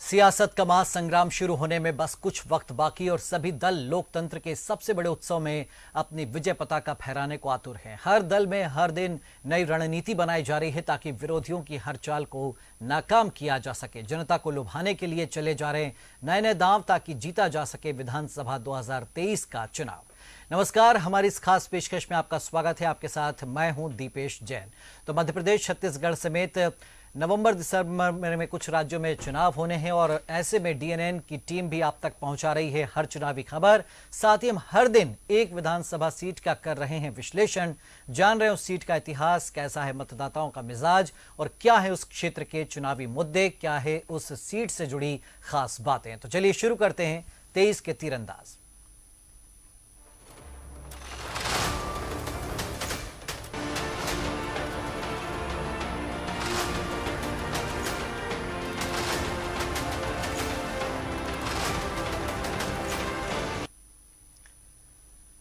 सियासत का महासंग्राम शुरू होने में बस कुछ वक्त बाकी और सभी दल लोकतंत्र के सबसे बड़े उत्सव में अपनी विजय पताका फहराने को आतुर हैं। हर दल में हर दिन नई रणनीति बनाई जा रही है ताकि विरोधियों की हर चाल को नाकाम किया जा सके। जनता को लुभाने के लिए चले जा रहे नए नए दांव ताकि जीता जा सके विधानसभा 2023 का चुनाव। नमस्कार, हमारी इस खास पेशकश में आपका स्वागत है। आपके साथ मैं हूं दीपेश जैन। तो मध्य प्रदेश, छत्तीसगढ़ समेत नवंबर दिसंबर में कुछ राज्यों में चुनाव होने हैं और ऐसे में डीएनएन की टीम भी आप तक पहुंचा रही है हर चुनावी खबर। साथ ही हम हर दिन एक विधानसभा सीट का कर रहे हैं विश्लेषण, जान रहे हैं उस सीट का इतिहास, कैसा है मतदाताओं का मिजाज और क्या है उस क्षेत्र के चुनावी मुद्दे, क्या है उस सीट से जुड़ी खास बातें। तो चलिए शुरू करते हैं 23 के तीरंदाज।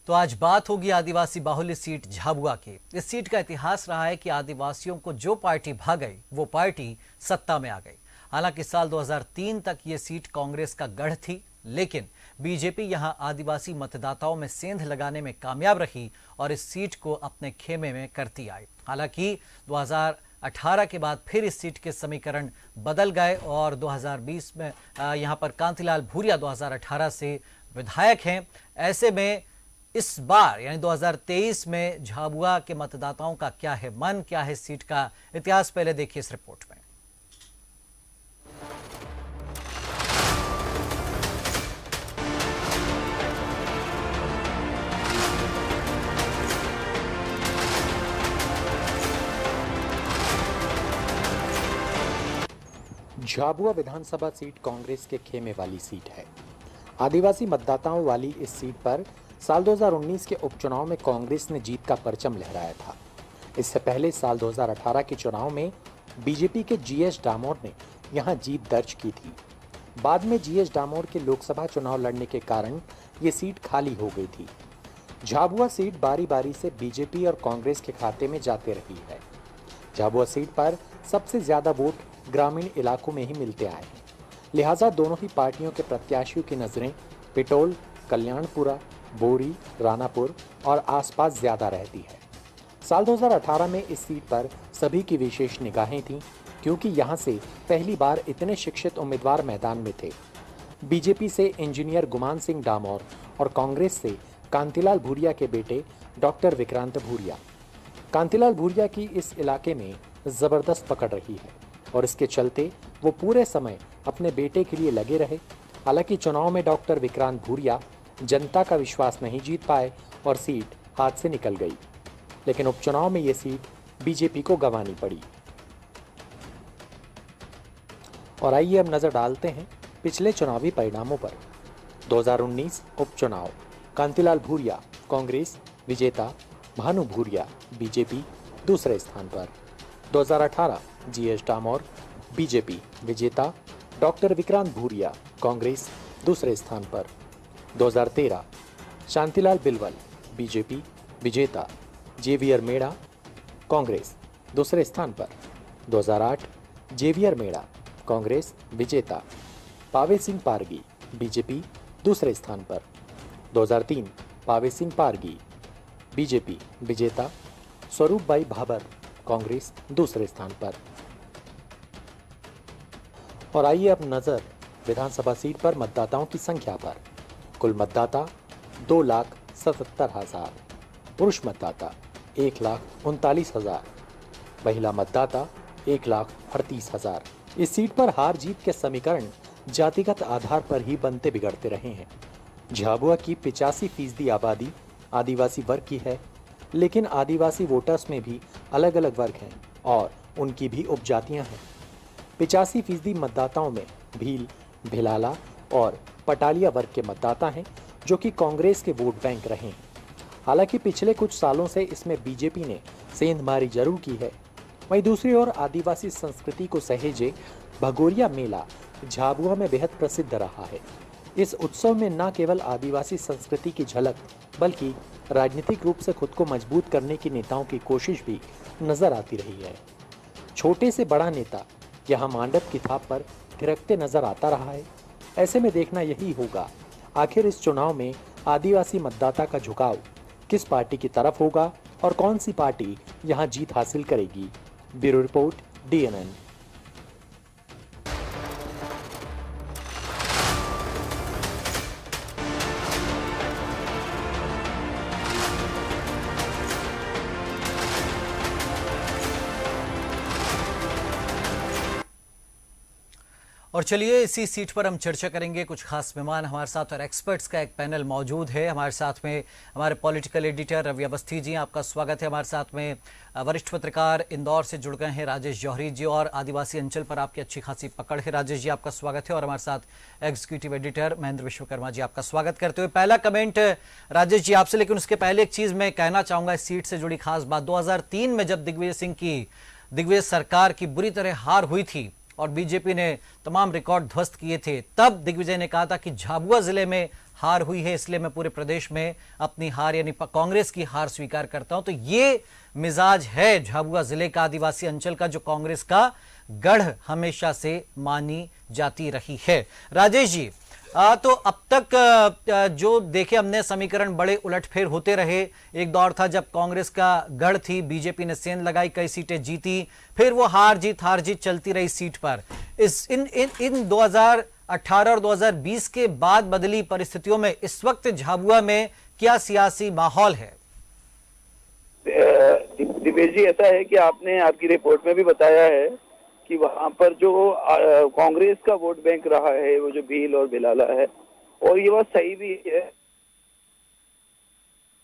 तो आज बात होगी आदिवासी बाहुल्य सीट झाबुआ की। इस सीट का इतिहास रहा है कि आदिवासियों को जो पार्टी भा गई वो पार्टी सत्ता में आ गई। हालांकि साल 2003 तक ये सीट कांग्रेस का गढ़ थी, लेकिन बीजेपी यहां आदिवासी मतदाताओं में सेंध लगाने में कामयाब रही और इस सीट को अपने खेमे में करती आई। हालांकि 2018 के बाद फिर इस सीट के समीकरण बदल गए और 2020 में यहां पर कांतिलाल भूरिया 2018 से विधायक हैं। ऐसे में इस बार यानी 2023 में झाबुआ के मतदाताओं का क्या है मन, क्या है सीट का इतिहास, पहले देखिए इस रिपोर्ट में। झाबुआ विधानसभा सीट कांग्रेस के खेमे वाली सीट है। आदिवासी मतदाताओं वाली इस सीट पर साल 2019 के उपचुनाव में कांग्रेस ने जीत का परचम लहराया था। इससे पहले साल 2018 के चुनाव में बीजेपी के जीएस डामोर ने यहां जीत दर्ज की थी। बाद में जीएस डामोर के लोकसभा चुनाव लड़ने के कारण ये सीट खाली हो गई थी। झाबुआ सीट बारी बारी से बीजेपी और कांग्रेस के खाते में जाते रही है। झाबुआ सीट पर सबसे ज्यादा वोट ग्रामीण इलाकों में ही मिलते आए हैं, लिहाजा दोनों ही पार्टियों के प्रत्याशियों की नजरें पिटोल, कल्याणपुरा, बोरी, रानापुर और आसपास ज्यादा रहती है। साल 2018 में इस सीट पर सभी की विशेष निगाहें थीं, क्योंकि यहां से पहली बार इतने शिक्षित उम्मीदवार मैदान में थे। बीजेपी से इंजीनियर गुमान सिंह डामोर और कांग्रेस से कांतिलाल भूरिया के बेटे डॉक्टर विक्रांत भूरिया। कांतिलाल भूरिया की इस इलाके में जबरदस्त पकड़ रही है और इसके चलते वो पूरे समय अपने बेटे के लिए लगे रहे। हालांकि चुनाव में डॉक्टर विक्रांत भूरिया जनता का विश्वास नहीं जीत पाए और सीट हाथ से निकल गई, लेकिन उपचुनाव में ये सीट बीजेपी को गंवानी पड़ी। और आइए अब नजर डालते हैं पिछले चुनावी परिणामों पर। 2019 उपचुनाव, कांतिलाल भूरिया कांग्रेस विजेता, भानु भूरिया बीजेपी दूसरे स्थान पर। 2018 जीएस डामोर बीजेपी विजेता, डॉक्टर विक्रांत भूरिया कांग्रेस दूसरे स्थान पर। 2013 शांतिलाल बिलवल बीजेपी विजेता, जेवियर मेड़ा कांग्रेस दूसरे स्थान पर। 2008 जेवियर मेड़ा कांग्रेस विजेता, पावे सिंह पारगी बीजेपी दूसरे स्थान पर। 2003 पावे सिंह पारगी बीजेपी विजेता, स्वरूप भाई भाबर कांग्रेस दूसरे स्थान पर। और आइए अब नजर विधानसभा सीट पर मतदाताओं की संख्या पर। कुल मतदाता 2,77,000, पुरुष मतदाता 1,39,000, महिला मतदाता 1,38,000। इस सीट पर हार जीत के समीकरण जातिगत आधार पर ही बनते बिगड़ते रहे हैं। झाबुआ की 85% आबादी आदिवासी वर्ग की है, लेकिन आदिवासी वोटर्स में भी अलग अलग वर्ग हैं और उनकी भी उपजातियां हैं। 85% मतदाताओं में भील, भिलाला और पटालिया वर्ग के मतदाता हैं, जो कि कांग्रेस के वोट बैंक रहे हैं। हालांकि पिछले कुछ सालों से इसमें बीजेपी ने सेंधमारी जरूर की है। वहीं दूसरी ओर आदिवासी संस्कृति को सहेजे भगोरिया मेला झाबुआ में बेहद प्रसिद्ध रहा है। इस उत्सव में न केवल आदिवासी संस्कृति की झलक, बल्कि राजनीतिक रूप से खुद को मजबूत करने की नेताओं की कोशिश भी नजर आती रही है। छोटे से बड़ा नेता यहाँ मांडव की थाप पर थिरकते नजर आता रहा है। ऐसे में देखना यही होगा आखिर इस चुनाव में आदिवासी मतदाता का झुकाव किस पार्टी की तरफ होगा और कौन सी पार्टी यहां जीत हासिल करेगी। Bureau report, DNN। और चलिए इसी सीट पर हम चर्चा करेंगे। कुछ खास मेहमान हमारे साथ और एक्सपर्ट्स का एक पैनल मौजूद है। हमारे साथ में हमारे पॉलिटिकल एडिटर रवि अवस्थी जी, आपका स्वागत है। हमारे साथ में वरिष्ठ पत्रकार इंदौर से जुड़ गए हैं राजेश जौहरी जी, और आदिवासी अंचल पर आपकी अच्छी खासी पकड़ है। राजेश जी, आपका स्वागत है। और हमारे साथ एग्जीक्यूटिव एडिटर महेंद्र विश्वकर्मा जी, आपका स्वागत करते हुए पहला कमेंट राजेश जी आपसे, लेकिन उसके पहले एक चीज मैं कहना चाहूंगा इस सीट से जुड़ी खास बात। 2003 में जब दिग्विजय सरकार की बुरी तरह हार हुई थी और बीजेपी ने तमाम रिकॉर्ड ध्वस्त किए थे, तब दिग्विजय ने कहा था कि झाबुआ जिले में हार हुई है, इसलिए मैं पूरे प्रदेश में अपनी हार यानी कांग्रेस की हार स्वीकार करता हूं। तो ये मिजाज है झाबुआ जिले का, आदिवासी अंचल का, जो कांग्रेस का गढ़ हमेशा से मानी जाती रही है। राजेश जी, तो अब तक जो देखे हमने समीकरण बड़े उलटफेर होते रहे। एक दौर था जब कांग्रेस का गढ़ थी, बीजेपी ने सेंध लगाई, कई सीटें जीती, फिर वो हार जीत चलती रही सीट पर। इन 2018 और 2020 के बाद बदली परिस्थितियों में इस वक्त झाबुआ में क्या सियासी माहौल है? दिवेश जी, ऐसा है कि आपने आपकी रिपोर्ट में भी बताया है कि वहां पर जो कांग्रेस का वोट बैंक रहा है वो जो भील और बिलाला है, और ये बात सही भी है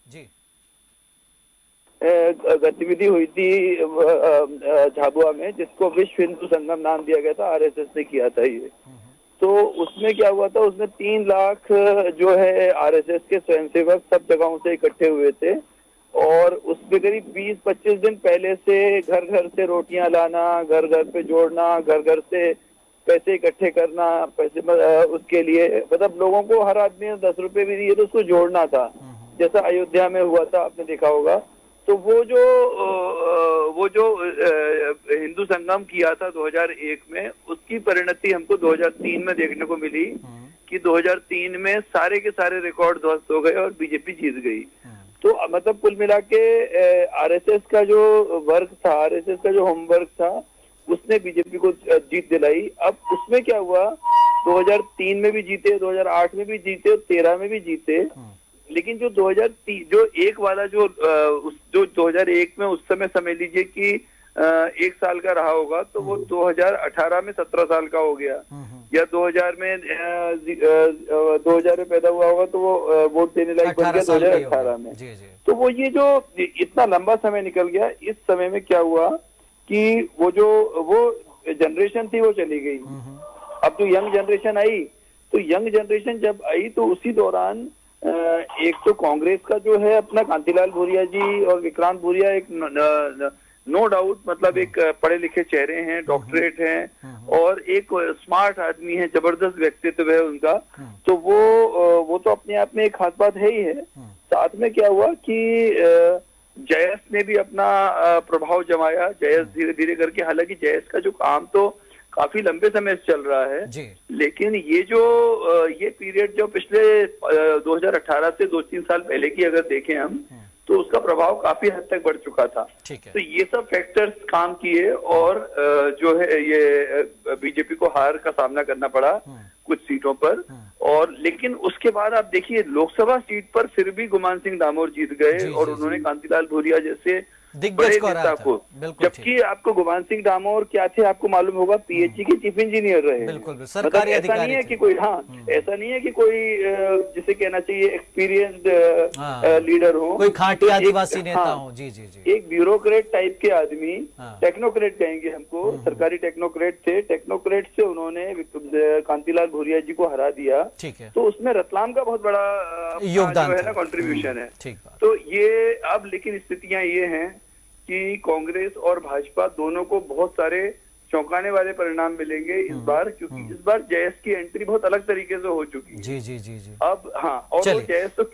जी। गतिविधि हुई थी झाबुआ में, जिसको विश्व हिंदू संगम नाम दिया गया था, RSS ने किया था ये। तो उसमें क्या हुआ था, उसमें 3 लाख जो है RSS के स्वयंसेवक सब जगहों से इकट्ठे हुए थे, और उसमें करीब 20-25 दिन पहले से घर घर से रोटियां लाना, घर घर पे जोड़ना, घर घर से पैसे इकट्ठे करना, पैसे उसके लिए, मतलब लोगों को हर आदमी ने 10 रुपए भी दिए तो उसको जोड़ना था, जैसा अयोध्या में हुआ था, आपने देखा होगा। तो वो जो हिंदू संगम किया था 2001 में, उसकी परिणति हमको 2003 में देखने को मिली कि 2003 में सारे के सारे रिकॉर्ड ध्वस्त हो गए और बीजेपी जीत गई। तो मतलब कुल मिला के RSS का जो वर्क था, RSS का जो होमवर्क था, उसने बीजेपी को जीत दिलाई। अब उसमें क्या हुआ, 2003 में भी जीते, 2008 में भी जीते, 13 में भी जीते, लेकिन जो 2003 जो एक वाला जो 2001 में उस समय समझ लीजिए कि 1 साल का रहा होगा, तो वो 2018 में 17 साल का हो गया, या 2000 में पैदा हुआ होगा तो वो वोट देने लायक बन गया 2018 में। जी जी। तो वो ये जो इतना लंबा समय निकल गया, इस समय में क्या हुआ कि वो जनरेशन थी वो चली गई। अब जो यंग जनरेशन आई, तो यंग जनरेशन जब आई तो उसी दौरान एक तो कांग्रेस का जो है अपना कांतिलाल भूरिया जी और विक्रांत भूरिया, एक नो डाउट मतलब एक पढ़े लिखे चेहरे हैं, डॉक्टरेट हैं, और एक स्मार्ट आदमी है, जबरदस्त व्यक्तित्व है उनका। तो वो तो अपने आप में एक खास बात है ही है। साथ में क्या हुआ कि जयस ने भी अपना प्रभाव जमाया, जयस धीरे धीरे करके, हालांकि जयस का जो काम तो काफी लंबे समय से चल रहा है जी। लेकिन ये पीरियड जो पिछले 2018 से 2-3 साल पहले की अगर देखें हम, तो उसका प्रभाव काफी हद तक बढ़ चुका था। तो ये सब फैक्टर्स काम किए और जो है ये बीजेपी को हार का सामना करना पड़ा कुछ सीटों पर। और लेकिन उसके बाद आप देखिए लोकसभा सीट पर फिर भी गुमान सिंह डामोर जीत गए, और उन्होंने कांतिलाल भूरिया जैसे बड़े नेता को, जबकि आपको गुमान सिंह डामोर क्या थे आपको मालूम होगा, PHE के चीफ इंजीनियर रहे। बिल्कुल, मतलब ऐसा नहीं है कि कोई ऐसा नहीं है कि कोई जिसे कहना चाहिए एक्सपीरियंस्ड लीडर हो, कोई खाटी आदिवासी नेता हो। जी जी जी। एक ब्यूरोक्रेट टाइप के आदमी, टेक्नोक्रेट कहेंगे हमको, सरकारी टेक्नोक्रेट थे। टेक्नोक्रेट से उन्होंने कांतिलाल भूरिया जी को हरा दिया। तो उसमें रतलाम का बहुत बड़ा योगदान है ना, कॉन्ट्रीब्यूशन है। तो ये अब लेकिन स्थितियां ये हैं कि कांग्रेस और भाजपा दोनों को बहुत सारे चौंकाने वाले परिणाम मिलेंगे इस बार, क्योंकि इस बार जयस की एंट्री बहुत अलग तरीके से हो चुकी है। जी जी जी जी। अब और वो जयस तो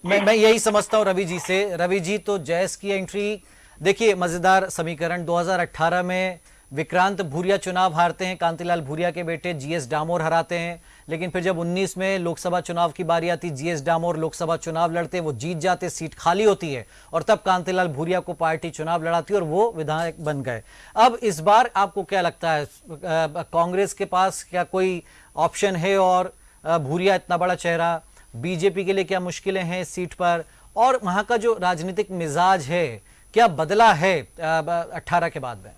मैं यही समझता हूँ रवि जी से। रवि जी, तो जयस की एंट्री देखिए, मजेदार समीकरण 2018 में विक्रांत भूरिया चुनाव हारते हैं, कांतिलाल भूरिया के बेटे जीएस डामोर हराते हैं, लेकिन फिर जब 19 में लोकसभा चुनाव की बारी आती, जीएस डामोर लोकसभा चुनाव लड़ते, वो जीत जाते, सीट खाली होती है और तब कांतिलाल भूरिया को पार्टी चुनाव लड़ाती है और वो विधायक बन गए। अब इस बार आपको क्या लगता है, कांग्रेस के पास क्या कोई ऑप्शन है? और भूरिया इतना बड़ा चेहरा, बीजेपी के लिए क्या मुश्किलें हैं इस सीट पर, और वहां का जो राजनीतिक मिजाज है क्या बदला है 18 के बाद में?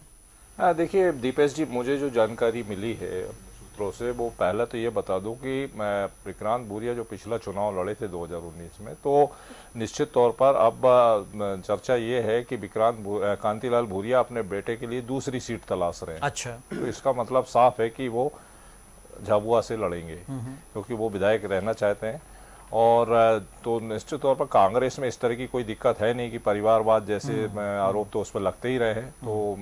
देखिए दीपेश जी, मुझे जो जानकारी मिली है सूत्रों से, वो पहले तो ये बता दूं कि विक्रांत भूरिया जो पिछला चुनाव लड़े थे 2019 में, तो निश्चित तौर पर अब चर्चा ये है कि कांतिलाल भूरिया अपने बेटे के लिए दूसरी सीट तलाश रहे हैं। अच्छा, तो इसका मतलब साफ है कि वो झाबुआ से लड़ेंगे, क्योंकि वो विधायक रहना चाहते हैं। और तो निश्चित तौर पर कांग्रेस में इस तरह की कोई दिक्कत है नहीं कि परिवारवाद जैसे आरोप तो उस पर लगते ही रहे हैं। तो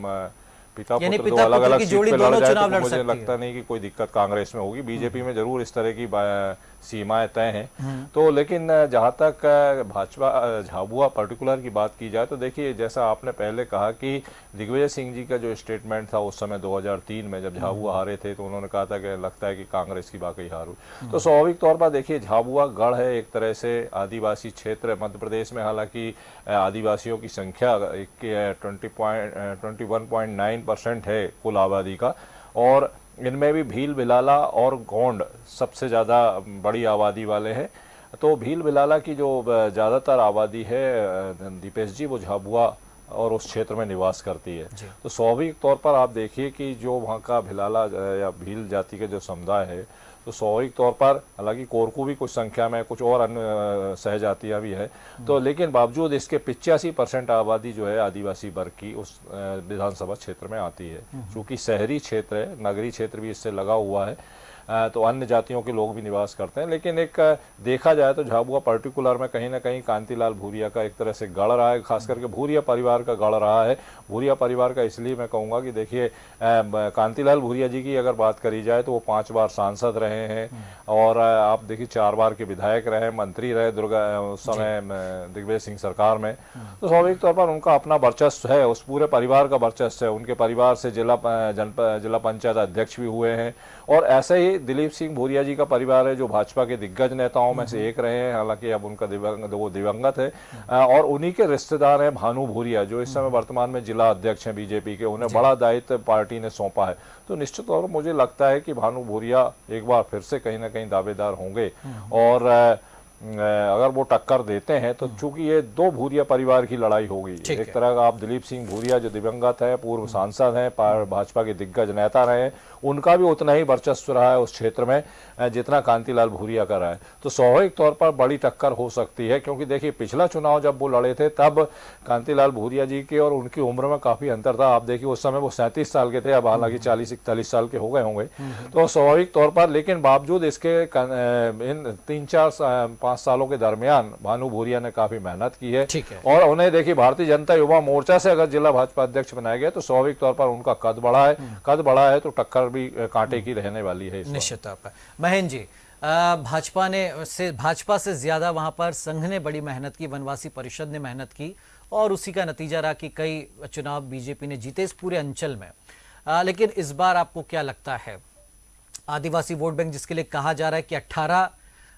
पिता पुत्र दो अलग अलग सीट पे लड़ जाए तो मुझे लगता नहीं कि कोई दिक्कत कांग्रेस में होगी। बीजेपी में जरूर इस तरह की सीमाएं तय हैं। तो लेकिन जहां तक भाजपा झाबुआ पर्टिकुलर की बात की जाए तो देखिए, जैसा आपने पहले कहा कि दिग्विजय सिंह जी का जो स्टेटमेंट था उस समय 2003 में जब झाबुआ हारे थे, तो उन्होंने कहा था कि लगता है कि कांग्रेस की वाकई हार हुई। तो स्वाभाविक तौर पर देखिए, झाबुआ गढ़ है एक तरह से, आदिवासी क्षेत्र मध्य प्रदेश में, हालांकि आदिवासियों की संख्या 21.9% है कुल आबादी का, और इनमें भी भील बिलाला और गोंड सबसे ज़्यादा बड़ी आबादी वाले हैं। तो भील बिलाला की जो ज़्यादातर आबादी है दीपेश जी, वो झाबुआ और उस क्षेत्र में निवास करती है। तो स्वाभाविक तौर पर आप देखिए कि जो वहाँ का भिलाला या भील जाति के जो समुदाय है, तो स्वाभाविक तौर पर, हालांकि कोरकू भी कुछ संख्या में, कुछ और अन्य सहजातियाँ भी है, तो लेकिन बावजूद इसके 85% आबादी जो है आदिवासी वर्ग की उस विधानसभा क्षेत्र में आती है। चूँकि शहरी क्षेत्र है, नगरीय क्षेत्र भी इससे लगा हुआ है, तो अन्य जातियों के लोग भी निवास करते हैं। लेकिन एक देखा जाए तो झाबुआ पर्टिकुलर में कहीं ना कहीं कांतिलाल भूरिया का एक तरह से गढ़ रहा है, खास करके भूरिया परिवार का गढ़ रहा है। भूरिया परिवार का इसलिए मैं कहूँगा कि देखिए, कांतिलाल भूरिया जी की अगर बात करी जाए तो वो 5 बार सांसद रहे हैं, और आप देखिए 4 बार के विधायक रहे, मंत्री रहे उस समय दिग्विजय सिंह सरकार में। तो स्वाभाविक तौर पर उनका अपना वर्चस्व है, उस पूरे परिवार का वर्चस्व है। उनके परिवार से जिला पंचायत अध्यक्ष भी हुए हैं, और ऐसे ही दिलीप सिंह भूरिया जी का परिवार है जो भाजपा के दिग्गज नेताओं में से एक रहे हैं, हालांकि अब उनका वो दिवंगत है। और उन्हीं के रिश्तेदार हैं भानु भूरिया, जो इस समय वर्तमान में जिला अध्यक्ष हैं बीजेपी के। उन्हें बड़ा दायित्व पार्टी ने सौंपा है। तो निश्चित तौर पर मुझे लगता है कि भानु भूरिया एक बार फिर से कहीं ना कहीं दावेदार होंगे, और अगर वो टक्कर देते हैं तो चूंकि ये 2 भूरिया परिवार की लड़ाई होगी। एक तरह का आप दिलीप सिंह भूरिया जो दिवंगत है, पूर्व सांसद हैं, भाजपा के दिग्गज नेता रहे, उनका भी उतना ही वर्चस्व रहा है उस क्षेत्र में जितना कांतिलाल भूरिया का रहा है। तो स्वाभाविक तौर पर बड़ी टक्कर हो सकती है, क्योंकि देखिए पिछला चुनाव जब वो लड़े थे तब कांतिलाल भूरिया जी के और उनकी उम्र में काफी अंतर था। आप देखिए उस समय वो 37 साल के थे, अब हालांकि 40-41 साल के हो गए होंगे। तो स्वाभाविक तौर पर, लेकिन बावजूद इसके इन 3-4-5 सालों के दरमियान भानु भूरिया ने काफी मेहनत की है, और उन्हें देखिए भारतीय जनता युवा मोर्चा से अगर जिला भाजपा अध्यक्ष बनाया गया तो स्वाभाविक तौर पर उनका कद बढ़ा है, तो टक्कर भी कांटे की रहने वाली है निश्चित तौर पर। महेंद्र जी, भाजपा से ज्यादा वहां पर संघ ने बड़ी मेहनत की, वनवासी परिषद ने मेहनत की, और उसी का नतीजा रहा कि कई चुनाव बीजेपी ने जीते इस पूरे अंचल में। लेकिन इस बार आपको क्या लगता है, आदिवासी वोट बैंक जिसके लिए कहा जा रहा है कि 18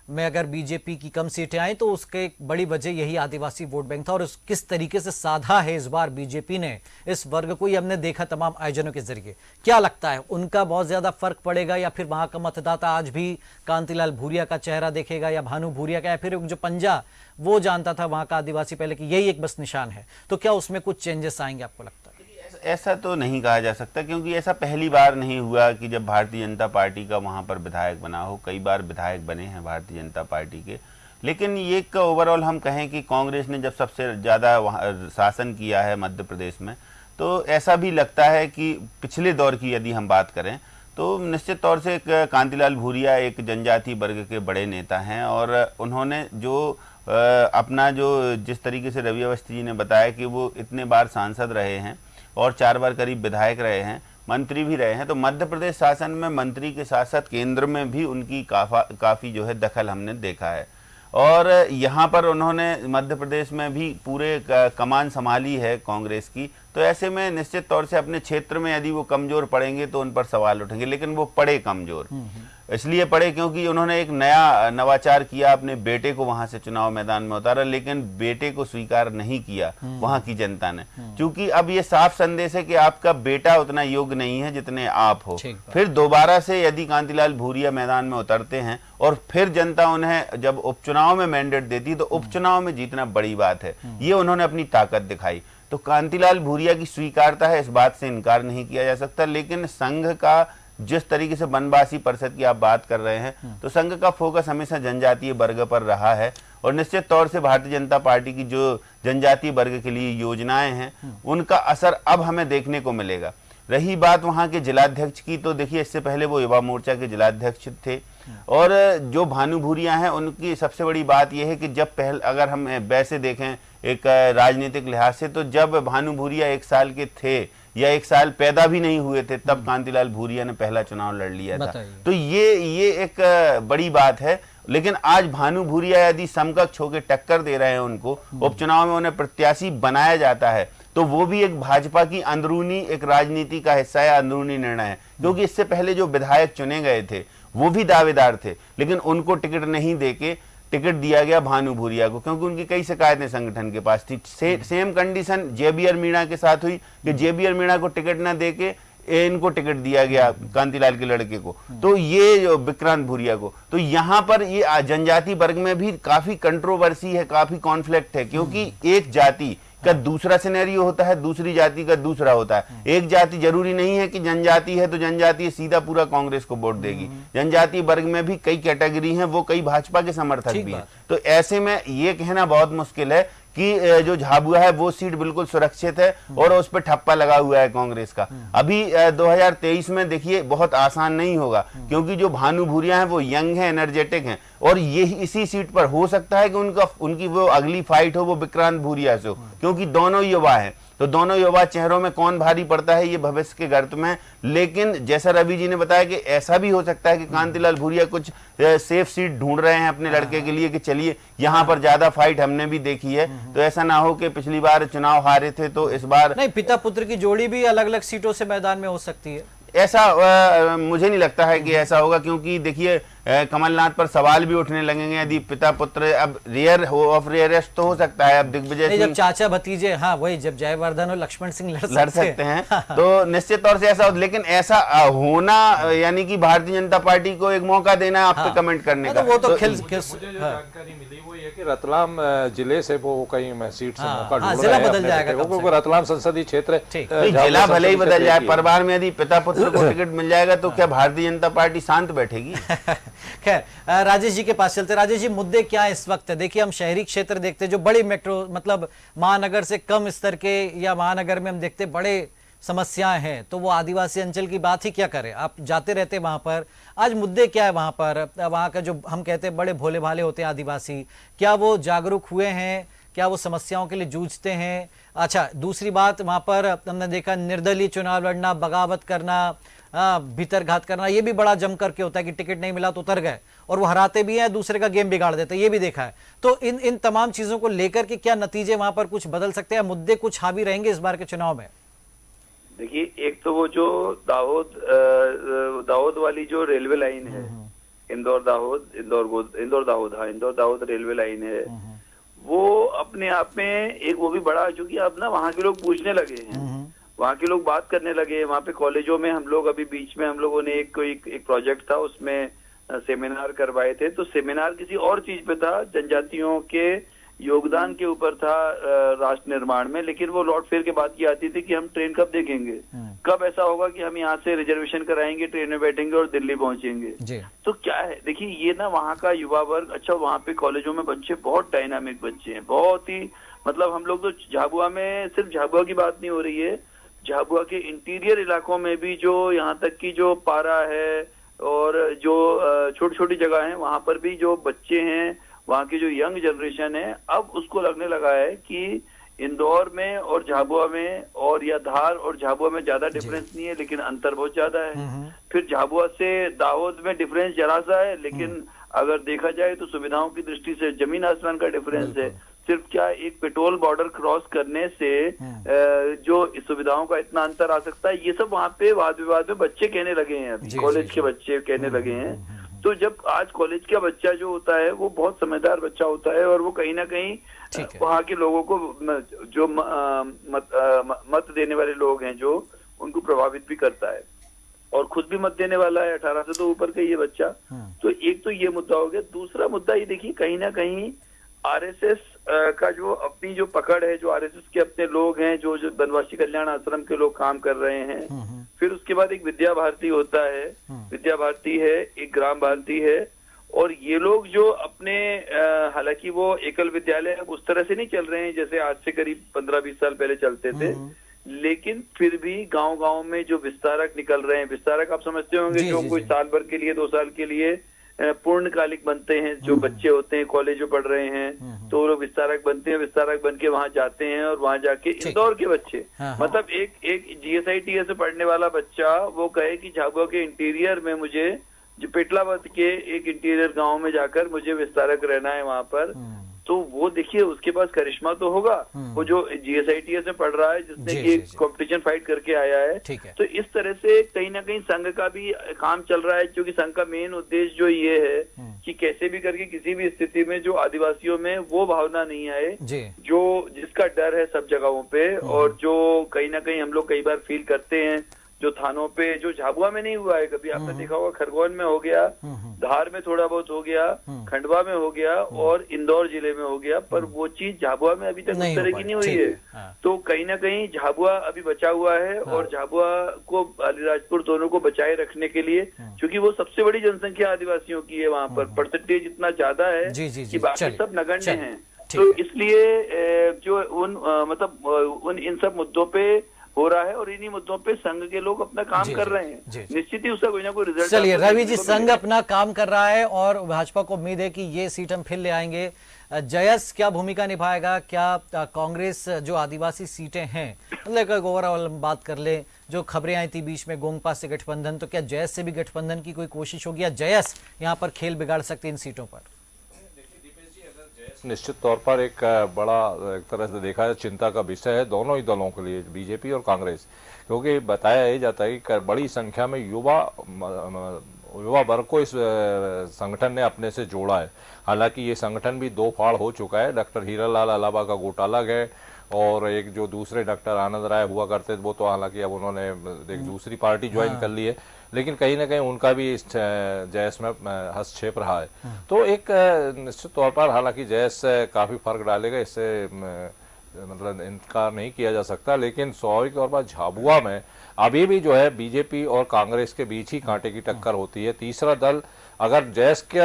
में अगर बीजेपी की कम सीटें आई तो उसके एक बड़ी वजह यही आदिवासी वोट बैंक था, और किस तरीके से साधा है इस बार बीजेपी ने इस वर्ग को, ये हमने देखा तमाम आयोजनों के जरिए। क्या लगता है, उनका बहुत ज्यादा फर्क पड़ेगा, या फिर वहां का मतदाता आज भी कांतिलाल भूरिया का चेहरा देखेगा या भानु भूरिया का, या फिर जो पंजा वो जानता था वहां का आदिवासी पहले कि यही एक बस निशान है, तो क्या उसमें कुछ चेंजेस आएंगे आपको लगता है? ऐसा तो नहीं कहा जा सकता, क्योंकि ऐसा पहली बार नहीं हुआ कि जब भारतीय जनता पार्टी का वहाँ पर विधायक बना हो। कई बार विधायक बने हैं भारतीय जनता पार्टी के, लेकिन ये ओवरऑल हम कहें कि कांग्रेस ने जब सबसे ज़्यादा शासन किया है मध्य प्रदेश में, तो ऐसा भी लगता है कि पिछले दौर की यदि हम बात करें तो निश्चित तौर से कांतिलाल भूरिया एक जनजाति वर्ग के बड़े नेता हैं, और उन्होंने जो अपना जो जिस तरीके से रवि अवस्थी जी ने बताया कि वो इतने बार सांसद रहे हैं और 4 बार करीब विधायक रहे हैं, मंत्री भी रहे हैं, तो मध्य प्रदेश शासन में मंत्री के साथ साथ केंद्र में भी उनकी काफ़ी जो है दखल हमने देखा है। और यहाँ पर उन्होंने मध्य प्रदेश में भी पूरे कमान संभाली है कांग्रेस की, तो ऐसे में निश्चित तौर से अपने क्षेत्र में यदि वो कमजोर पड़ेंगे तो उन पर सवाल उठेंगे, लेकिन वो पड़े कमजोर इसलिए पड़े क्योंकि उन्होंने एक नया नवाचार किया, अपने बेटे को वहां से चुनाव मैदान में उतारा, लेकिन बेटे को स्वीकार नहीं किया वहां की जनता ने, क्योंकि अब ये साफ संदेश है कि आपका बेटा उतना योग्य नहीं है जितने आप हो। फिर दोबारा से यदि कांतिलाल भूरिया मैदान में उतरते हैं और फिर जनता उन्हें जब उपचुनाव में मैंडेट देती तो उपचुनाव में जीतना बड़ी बात है, ये उन्होंने अपनी ताकत दिखाई। तो कांतिलाल भूरिया की स्वीकारता है, इस बात से इनकार नहीं किया जा सकता, लेकिन संघ का जिस तरीके से बनवासी परिषद की आप बात कर रहे हैं तो संघ का फोकस हमेशा जनजातीय वर्ग पर रहा है, और निश्चित तौर से भारतीय जनता पार्टी की जो जनजातीय वर्ग के लिए योजनाएं हैं उनका असर अब हमें देखने को मिलेगा। रही बात वहां के जिलाध्यक्ष की, तो देखिए इससे पहले वो युवा मोर्चा के जिलाध्यक्ष थे, और जो भानु भूरिया हैं उनकी सबसे बड़ी बात यह है कि जब पहले अगर हम वैसे देखें एक राजनीतिक लिहाज से, तो जब भानु भूरिया 1 साल के थे या 1 साल पैदा भी नहीं हुए थे तब कांतिलाल भूरिया ने पहला चुनाव लड़ लिया था। तो ये एक बड़ी बात है। लेकिन आज भानु भूरिया यदि समकक्ष होकर टक्कर दे रहे हैं उनको, उपचुनाव में उन्हें प्रत्याशी बनाया जाता है, तो वो भी एक भाजपा की अंदरूनी एक राजनीति का हिस्सा है, अंदरूनी निर्णय है, क्योंकि इससे पहले जो विधायक चुने गए थे वो भी दावेदार थे, लेकिन उनको टिकट नहीं देके टिकट दिया गया भानु भूरिया को, क्योंकि उनकी कई शिकायतें संगठन के पास थी। सेम कंडीशन जेबीआर मीणा के साथ हुई कि जेबीआर मीणा को टिकट न देके इनको टिकट दिया गया कांतिलाल के लड़के को, तो ये विक्रांत भूरिया को। तो यहाँ पर ये जनजाति वर्ग में भी काफी कंट्रोवर्सी है, काफी कॉन्फ्लिक्ट है, क्योंकि एक जाति का दूसरा सिनेरियो होता है, दूसरी जाति का दूसरा होता है। एक जाति जरूरी नहीं है कि जनजाति है तो जनजाति सीधा पूरा कांग्रेस को वोट देगी, जनजाति वर्ग में भी कई कैटेगरी हैं, वो कई भाजपा के समर्थक भी हैं। तो ऐसे में ये कहना बहुत मुश्किल है कि जो झाबुआ है वो सीट बिल्कुल सुरक्षित है और उस पर ठप्पा लगा हुआ है कांग्रेस का। अभी 2023 में देखिए बहुत आसान नहीं होगा, क्योंकि जो भानु भूरिया हैं वो यंग हैं, एनर्जेटिक हैं, और ये इसी सीट पर हो सकता है कि उनकी वो अगली फाइट हो वो विक्रांत भूरिया से हो, क्योंकि दोनों युवा हैं। तो दोनों युवा चेहरों में कौन भारी पड़ता है ये भविष्य के गर्त में। लेकिन जैसा रवि जी ने बताया कि ऐसा भी हो सकता है कि कांतिलाल भूरिया कुछ सेफ सीट ढूंढ रहे हैं अपने लड़के के लिए कि चलिए यहाँ पर ज्यादा फाइट हमने भी देखी है, तो ऐसा ना हो कि पिछली बार चुनाव हारे थे तो इस बार नहीं, पिता पुत्र की जोड़ी भी अलग अलग सीटों से मैदान में हो सकती है। ऐसा मुझे नहीं लगता है कि ऐसा होगा, क्योंकि देखिए कमलनाथ पर सवाल भी उठने लगेंगे यदि पिता पुत्र, अब रेयर ऑफ रेयरेस्ट तो हो सकता है, अब दिग्विजय सिंह जब चाचा भतीजे, हाँ वही, जब जयवर्धन और लक्ष्मण सिंह लड़ सकते हैं तो निश्चित तौर से ऐसा हो। लेकिन ऐसा होना यानी कि भारतीय जनता पार्टी को एक मौका देना है आप पे कमेंट करने का। वो तो जानकारी मिली वो ये कि रतलाम जिले से वो कहीं सीट से मौका ढूंढ जिला रहे हैं बदल जाएगा, क्योंकि रतलाम संसदीय क्षेत्र जिला भले ही बदल जाए, परिवार में यदि पिता पुत्र को टिकट मिल जाएगा तो क्या भारतीय जनता पार्टी शांत बैठेगी? खैर, राजेश जी के पास चलते। राजेश जी, मुद्दे क्या है इस वक्त? देखिए, हम शहरी क्षेत्र देखते जो बड़ी मेट्रो, मतलब महानगर से कम स्तर के, या महानगर में हम देखते बड़े समस्याएं हैं, तो वो आदिवासी अंचल की बात ही क्या करें, आप जाते रहते वहां पर। आज मुद्दे क्या है वहां पर? वहां का जो हम कहते हैं बड़े भोले भाले होते हैं आदिवासी, क्या वो जागरूक हुए हैं? क्या वो समस्याओं के लिए जूझते हैं? अच्छा, दूसरी बात, वहां पर हमने देखा निर्दलीय चुनाव लड़ना, बगावत करना, भीतरघात करना, ये भी बड़ा जम करके होता है कि टिकट नहीं मिला तो उतर गए, और वो हराते भी हैं, दूसरे का गेम बिगाड़ देते हैं, ये भी देखा है। तो इन तमाम चीजों को लेकर के क्या नतीजे वहां पर कुछ बदल सकते हैं? मुद्दे कुछ हावी रहेंगे इस बार के चुनाव में? देखिए, एक तो वो जो दाहोद वाली जो रेलवे लाइन है, इंदौर दाहोद इंदौर दाहोद रेलवे लाइन है, वो अपने आप में एक वो भी बड़ा, चूंकि अब ना वहाँ के लोग पूछने लगे हैं, वहाँ के लोग बात करने लगे। वहाँ पे कॉलेजों में हम लोग अभी बीच में हम लोगों ने एक प्रोजेक्ट था, उसमें सेमिनार करवाए थे। तो सेमिनार किसी और चीज पे था, जनजातियों के योगदान के ऊपर था राष्ट्र निर्माण में, लेकिन वो लौट फिर के बात की आती थी कि हम ट्रेन कब देखेंगे, कब ऐसा होगा कि हम यहाँ से रिजर्वेशन कराएंगे, ट्रेन में बैठेंगे और दिल्ली पहुंचेंगे। तो क्या है, देखिए ये ना वहाँ का युवा वर्ग, अच्छा वहाँ पे कॉलेजों में बच्चे बहुत डायनामिक बच्चे हैं, बहुत ही, मतलब हम लोग तो झाबुआ में, सिर्फ झाबुआ की बात नहीं हो रही है, झाबुआ के इंटीरियर इलाकों में भी, जो यहाँ तक की जो पारा है और जो छोटी छोटी जगह है, वहां पर भी जो बच्चे हैं, वहाँ की जो यंग जनरेशन है, अब उसको लगने लगा है कि इंदौर में और झाबुआ में, और या धार और झाबुआ में ज्यादा डिफरेंस नहीं है, लेकिन अंतर बहुत ज्यादा है। फिर झाबुआ से दाहोद में डिफरेंस जरा सा है, लेकिन अगर देखा जाए तो सुविधाओं की दृष्टि से जमीन आसमान का डिफरेंस है। सिर्फ क्या एक पेट्रोल बॉर्डर क्रॉस करने से जो सुविधाओं का इतना अंतर आ सकता है, ये सब वहाँ पे वाद विवाद में बच्चे कहने लगे हैं, अभी कॉलेज के बच्चे कहने लगे हैं। तो जब आज कॉलेज का बच्चा जो होता है वो बहुत समझदार बच्चा होता है और वो कहीं ना कहीं वहाँ के लोगों को जो मत देने वाले लोग हैं जो उनको प्रभावित भी करता है और खुद भी मत देने वाला है, 18 से तो ऊपर का ये बच्चा। तो एक तो ये मुद्दा हो गया। दूसरा मुद्दा ये देखिए, कहीं ना कहीं आरएसएस का जो अपनी जो पकड़ है, जो आरएसएस के अपने लोग हैं, जो बनवासी कल्याण आश्रम के लोग काम कर रहे हैं, फिर उसके बाद एक विद्या भारती होता है, विद्या भारती है, एक ग्राम भारती है, और ये लोग जो अपने हालांकि वो एकल विद्यालय उस तरह से नहीं चल रहे हैं जैसे आज से करीब 15-20 साल पहले चलते थे, लेकिन फिर भी गांव-गांव में जो विस्तारक निकल रहे हैं, विस्तारक आप समझते होंगे, जो कोई साल भर के लिए 2 साल के लिए पूर्णकालिक बनते हैं, जो बच्चे होते हैं कॉलेज में पढ़ रहे हैं, तो वो लोग विस्तारक बनते हैं, विस्तारक बन के वहां जाते हैं और वहां जाके इंदौर के बच्चे, मतलब एक GSITS से पढ़ने वाला बच्चा वो कहे कि झाबुआ के इंटीरियर में मुझे, जो पेटलावद के एक इंटीरियर गांव में जाकर मुझे विस्तारक रहना है वहां पर, तो वो देखिए उसके पास करिश्मा तो होगा, वो जो GSITS में पढ़ रहा है, जिसने ये कंपटीशन फाइट करके आया है। तो इस तरह से कहीं ना कहीं संघ का भी काम चल रहा है, क्योंकि संघ का मेन उद्देश्य जो ये है कि कैसे भी करके किसी भी स्थिति में जो आदिवासियों में वो भावना नहीं आए जो जिसका डर है सब जगहों पे, और जो कहीं ना कहीं हम लोग कई बार फील करते हैं जो थानों पे, जो झाबुआ में नहीं हुआ है कभी, आपने देखा होगा खरगोन में हो गया, धार में थोड़ा बहुत हो गया, खंडवा में हो गया और इंदौर जिले में हो गया, पर वो चीज झाबुआ में अभी तक उस तरह की नहीं हुई है। तो कहीं ना कहीं झाबुआ अभी बचा हुआ है, और झाबुआ को अलीराजपुर दोनों को बचाए रखने के लिए, क्योंकि वो सबसे बड़ी जनसंख्या आदिवासियों की है वहां पर, परसेंटेज इतना ज्यादा है कि बाकी सब नगण्य हैं। तो इसलिए जो इन सब मुद्दों पे हो रहा है और इन्हीं मुद्दों पे संघ के लोग अपना काम कर रहे हैं, निश्चित ही उसका कोई ना कोई रिजल्ट। चलिए रवि जी, संघ अपना काम कर रहा है और भाजपा को उम्मीद है कि ये सीट हम फिर ले आएंगे। जयस क्या भूमिका निभाएगा? क्या कांग्रेस जो आदिवासी सीटें हैं, मतलब ओवरऑल बात कर ले, जो खबरें आई थी बीच में गोंगपा से गठबंधन, तो क्या जयस से भी गठबंधन की कोई कोशिश होगी या जयस यहाँ पर खेल बिगाड़ सकते इन सीटों पर? निश्चित तौर पर एक बड़ा एक तरह से देखा है चिंता का विषय है दोनों ही दलों के लिए, बीजेपी और कांग्रेस, क्योंकि बताया ही जाता है कि बड़ी संख्या में युवा वर्ग को इस संगठन ने अपने से जोड़ा है। हालांकि ये संगठन भी 2 फाड़ हो चुका है, डॉक्टर हीरालाल अलावा का घोटाला गए और एक जो दूसरे डॉक्टर आनंद राय हुआ करते थे वो तो हालांकि अब उन्होंने एक दूसरी पार्टी ज्वाइन कर ली है, लेकिन कहीं ना कहीं उनका भी इस जयस में हस्तक्षेप रहा है। तो एक निश्चित तौर पर हालांकि जयस काफी फर्क डालेगा, इससे मतलब इनकार नहीं किया जा सकता, लेकिन स्वाभाविक तौर पर झाबुआ में अभी भी जो है बीजेपी और कांग्रेस के बीच ही कांटे की टक्कर होती है। तीसरा दल अगर जयस के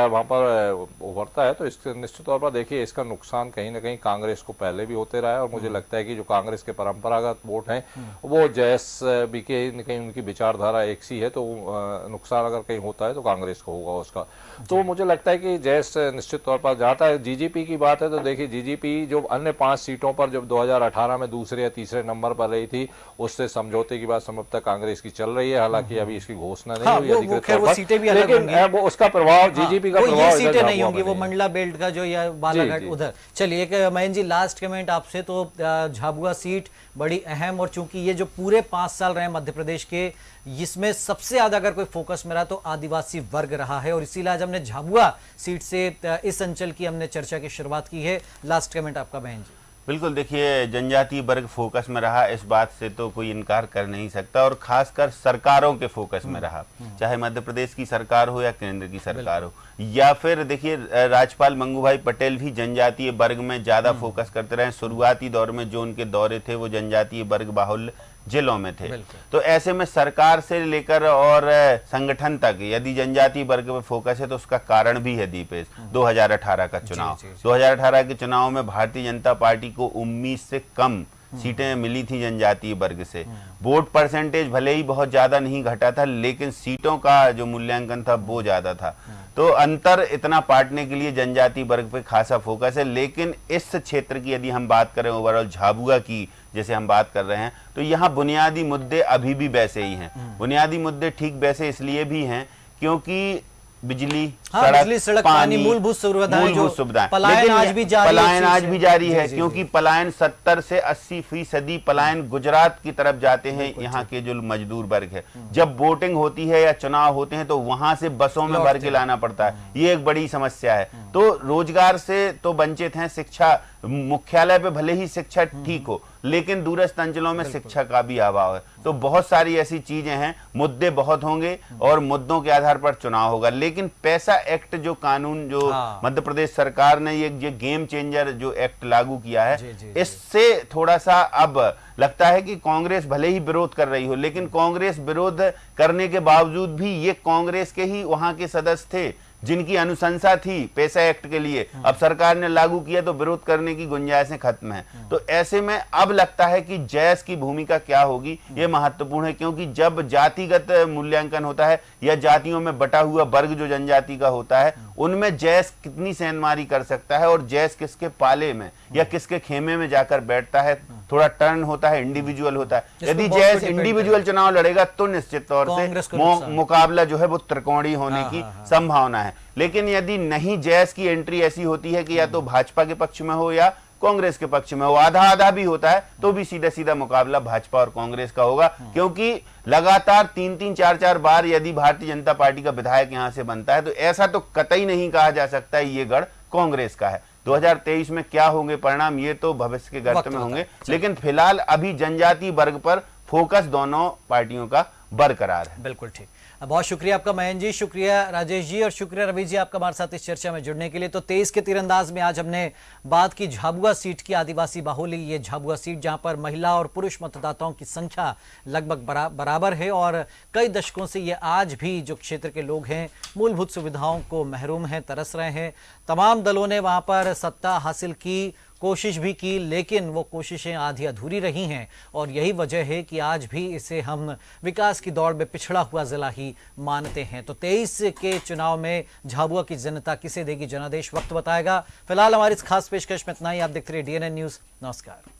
वहां पर उभरता है तो इसके निश्चित तौर पर देखिए इसका नुकसान कहीं ना कहीं कांग्रेस को पहले भी होते रहा है, और मुझे लगता है कि जो कांग्रेस के परंपरागत वोट हैं वो जयस भी कहीं उनकी विचारधारा एक सी है, तो नुकसान अगर कहीं होता है तो कांग्रेस को होगा उसका। तो मुझे लगता है कि जयस निश्चित तौर पर जाता है। जीजीपी की बात है तो देखिए जीजीपी जो अन्य 5 सीटों पर जब 2018 में दूसरे या तीसरे नंबर पर रही थी, उससे समझौते की बात संभवतः कांग्रेस की चल रही है, हालांकि अभी इसकी घोषणा नहीं हुई अधिकृत तौर पर, लेकिन वो उसका प्रभाव जीजीपी का प्रभाव ये सीटें नहीं होंगी, वो मंडला बेल्ट का जो या बालाघाट उधर। चलिए एक मयंक जी लास्ट कमेंट आपसे, तो झाबुआ सीट बड़ी अहम, और चूंकि ये जो पूरे 5 साल रहे मध्य प्रदेश के, इसमें सबसे ज्यादा अगर कोई फोकस में रहा तो आदिवासी वर्ग रहा है, और इसीलिए आज हमने झाबुआ सीट से इस अंचल की हमने चर्चा की शुरुआत की है। लास्ट कमेंट आपका बहन जी। बिल्कुल, देखिए जनजातीय वर्ग फोकस में रहा, इस बात से तो कोई इनकार कर नहीं सकता, और खासकर सरकारों के फोकस में रहा, चाहे मध्य प्रदेश की सरकार हो या केंद्र की सरकार हो, या फिर देखिए राज्यपाल मंगू भाई पटेल भी जनजातीय वर्ग में ज्यादा फोकस करते रहे। शुरुआती दौर में जो उनके दौरे थे वो जनजातीय वर्ग बाहुल्य जिलों में थे। तो ऐसे में सरकार से लेकर और संगठन तक यदि जनजातीय वर्ग पर फोकस है तो उसका कारण भी है दीपेश 2018 का चुनाव। 2018 के चुनाव में भारतीय जनता पार्टी को 19 से कम सीटें मिली थी जनजातीय वर्ग से। वोट परसेंटेज भले ही बहुत ज्यादा नहीं घटा था, लेकिन सीटों का जो मूल्यांकन था वो ज्यादा था। तो अंतर इतना पाटने के लिए जनजातीय वर्ग पे खासा फोकस है। लेकिन इस क्षेत्र की यदि हम बात करें ओवरऑल झाबुआ की जैसे हम बात कर रहे हैं, तो यहाँ बुनियादी मुद्दे अभी भी वैसे ही हैं। बुनियादी मुद्दे ठीक वैसे इसलिए भी हैं क्योंकि बिजली, हाँ, बिजली, सड़क, पानी, मूलभूत सुविधाएं, पलायन आज भी जारी है, क्योंकि पलायन 70 से 80% पलायन गुजरात की तरफ जाते हैं। यहाँ के जो मजदूर वर्ग है, जब वोटिंग होती है या चुनाव होते हैं तो वहां से बसों में भर के लाना पड़ता है, ये एक बड़ी समस्या है। तो रोजगार से तो वंचित हैं, शिक्षा, मुख्यालय पे भले ही शिक्षा ठीक हो लेकिन दूरस्थ अंचलों में शिक्षा का भी अभाव है। तो बहुत सारी ऐसी चीजें हैं, मुद्दे बहुत होंगे और मुद्दों के आधार पर चुनाव होगा। लेकिन पैसा एक्ट जो कानून जो मध्य प्रदेश सरकार ने ये गेम चेंजर जो एक्ट लागू किया है, इससे थोड़ा सा अब लगता है कि कांग्रेस भले ही विरोध कर रही हो, लेकिन कांग्रेस विरोध करने के बावजूद भी ये कांग्रेस के ही वहां के सदस्य थे जिनकी अनुशंसा थी पैसा एक्ट के लिए। अब सरकार ने लागू किया तो विरोध करने की गुंजाइशें खत्म है। तो ऐसे में अब लगता है कि जैस की भूमिका क्या होगी ये महत्वपूर्ण है, क्योंकि जब जातिगत मूल्यांकन होता है या जातियों में बटा हुआ वर्ग जो जनजाति का होता है, उनमें जैस कितनी सेंधमारी कर सकता है और जैस किसके पाले में या किसके खेमे में जाकर बैठता है, थोड़ा टर्न होता है, इंडिविजुअल होता है। यदि जैस इंडिविजुअल चुनाव लड़ेगा तो निश्चित तौर से मुकाबला जो है वो त्रिकोणीय होने की संभावना है। लेकिन यदि नहीं, जैस की एंट्री ऐसी होती है कि या तो भाजपा के पक्ष में हो या कांग्रेस के पक्ष में हो, आधा आधा भी होता है तो भी सीधा सीधा मुकाबला भाजपा और कांग्रेस का होगा। क्योंकि लगातार 3-3, 4-4 बार यदि भारतीय जनता पार्टी का विधायक यहां से बनता है तो ऐसा तो कतई नहीं कहा जा सकता ये गढ़ कांग्रेस का है। 2023 में क्या होंगे परिणाम ये तो भविष्य के गर्त में होंगे, लेकिन फिलहाल अभी जनजातीय वर्ग पर फोकस दोनों पार्टियों का बरकरार है। बिल्कुल ठीक। बहुत शुक्रिया आपका मयंक जी, शुक्रिया राजेश जी और शुक्रिया रवि जी आपका हमारे साथ इस चर्चा में जुड़ने के लिए। तो 23 के तीरंदाज में आज हमने बात की झाबुआ सीट की, आदिवासी बाहुली ये झाबुआ सीट जहां पर महिला और पुरुष मतदाताओं की संख्या लगभग बराबर है और कई दशकों से ये आज भी जो क्षेत्र के लोग हैं मूलभूत सुविधाओं को महरूम हैं, तरस रहे हैं। तमाम दलों ने वहां पर सत्ता हासिल की, कोशिश भी की, लेकिन वो कोशिशें आधी अधूरी रही हैं और यही वजह है कि आज भी इसे हम विकास की दौड़ में पिछड़ा हुआ जिला ही मानते हैं। तो 23 के चुनाव में झाबुआ की जनता किसे देगी जनादेश, वक्त बताएगा। फिलहाल हमारी इस खास पेशकश में इतना ही। आप देखते रहिए DNN न्यूज़। नमस्कार।